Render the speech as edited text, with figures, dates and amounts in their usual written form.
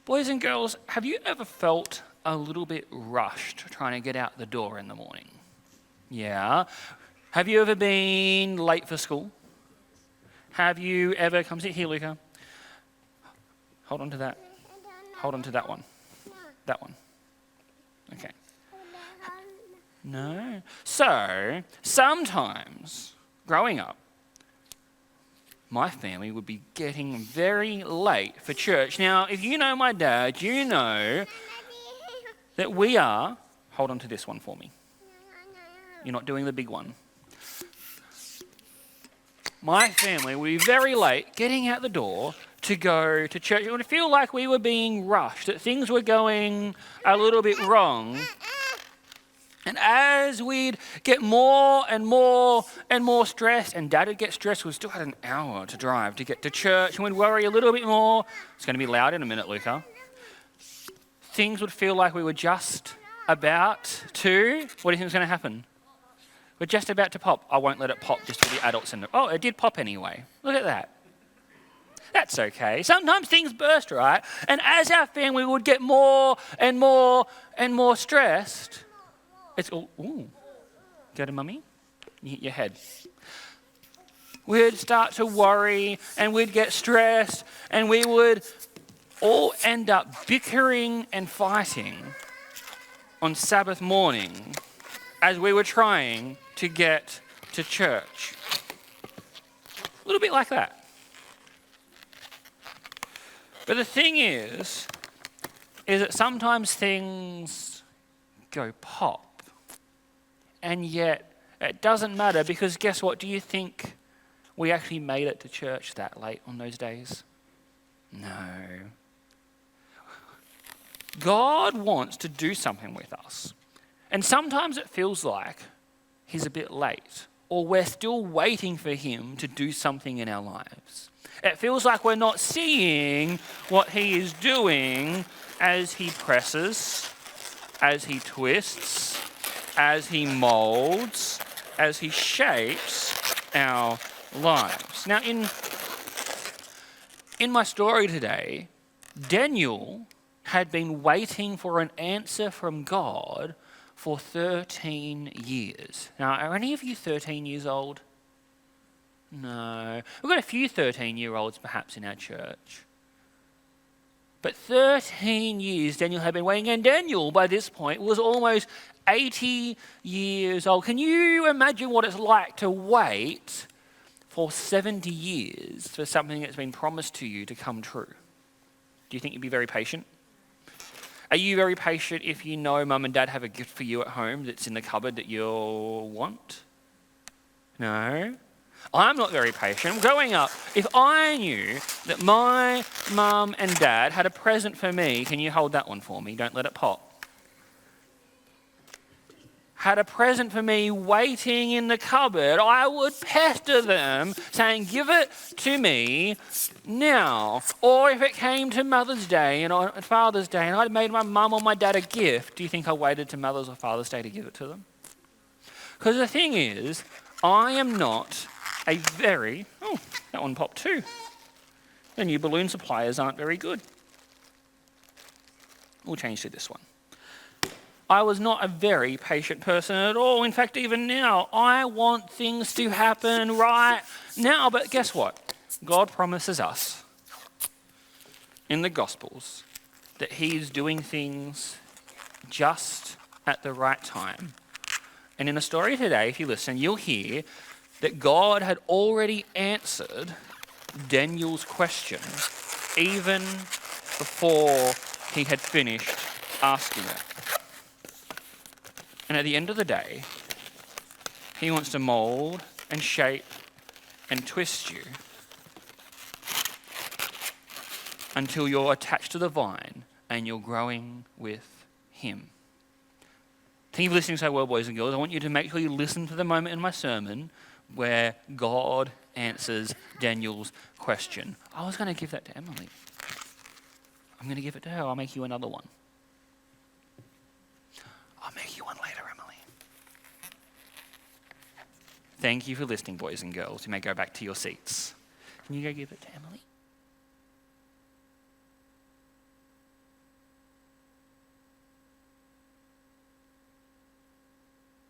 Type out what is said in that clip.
Boys and girls, have you ever felt a little bit rushed trying to get out the door in the morning? Yeah. Have you ever been late for school? Have you ever, come sit here, Luca. Hold on to that. Hold on to that one. That one. Okay. No. So, sometimes, growing up, my family would be getting very late for church. Now, if you know my dad, you know that we are, hold on to this one for me. You're not doing the big one. My family would be very late getting out the door to go to church. It would feel like we were being rushed, that things were going a little bit wrong. And as we'd get more and more and more stressed, and Dad would get stressed, we still had an hour to drive to get to church, and we'd worry a little bit more. It's going to be loud in a minute, Luca. Things would feel like we were just about to, what do you think is going to happen? We're just about to pop. I won't let it pop just for the adults in the, oh, it did pop anyway. Look at that. That's okay. Sometimes things burst, right? And as our family would get more and more and more stressed, it's all, ooh, go to mummy, you hit your head. We'd start to worry and we'd get stressed and we would all end up bickering and fighting on Sabbath morning as we were trying to get to church. A little bit like that. But the thing is that sometimes things go pop. And yet, it doesn't matter because guess what? Do you think we actually made it to church that late on those days? No. God wants to do something with us. And sometimes it feels like he's a bit late or we're still waiting for him to do something in our lives. It feels like we're not seeing what he is doing as he presses, as he twists, as he molds, as he shapes our lives. Now, in my story today, Daniel had been waiting for an answer from God for 13 years. Now, are any of you 13 years old? No. We've got a few 13-year-olds perhaps in our church. But 13 years Daniel had been waiting, and Daniel, by this point, was almost 80 years old. Can you imagine what it's like to wait for 70 years for something that's been promised to you to come true? Do you think you'd be very patient? Are you very patient if you know mum and dad have a gift for you at home that's in the cupboard that you'll want? No? I'm not very patient. Growing up, if I knew that my mum and dad had a present for me, can you hold that one for me? Don't let it pop. Had a present for me waiting in the cupboard, I would pester them saying, give it to me now. Or if it came to Mother's Day and Father's Day and I'd made my mum or my dad a gift, do you think I waited to Mother's or Father's Day to give it to them? Because the thing is, I am not a very, oh, that one popped too. The new balloon suppliers aren't very good. We'll change to this one. I was not a very patient person at all. In fact, even now, I want things to happen right now. But guess what? God promises us in the Gospels that he's doing things just at the right time. And in the story today, if you listen, you'll hear that God had already answered Daniel's question even before he had finished asking it. And at the end of the day, he wants to mold and shape and twist you until you're attached to the vine and you're growing with him. Thank you for listening so well, boys and girls. I want you to make sure you listen to the moment in my sermon where God answers Daniel's question. I was going to give that to Emily. I'm going to give it to her. I'll make you another one. I'll make you one later, Emily. Thank you for listening, boys and girls. You may go back to your seats. Can you go give it to Emily?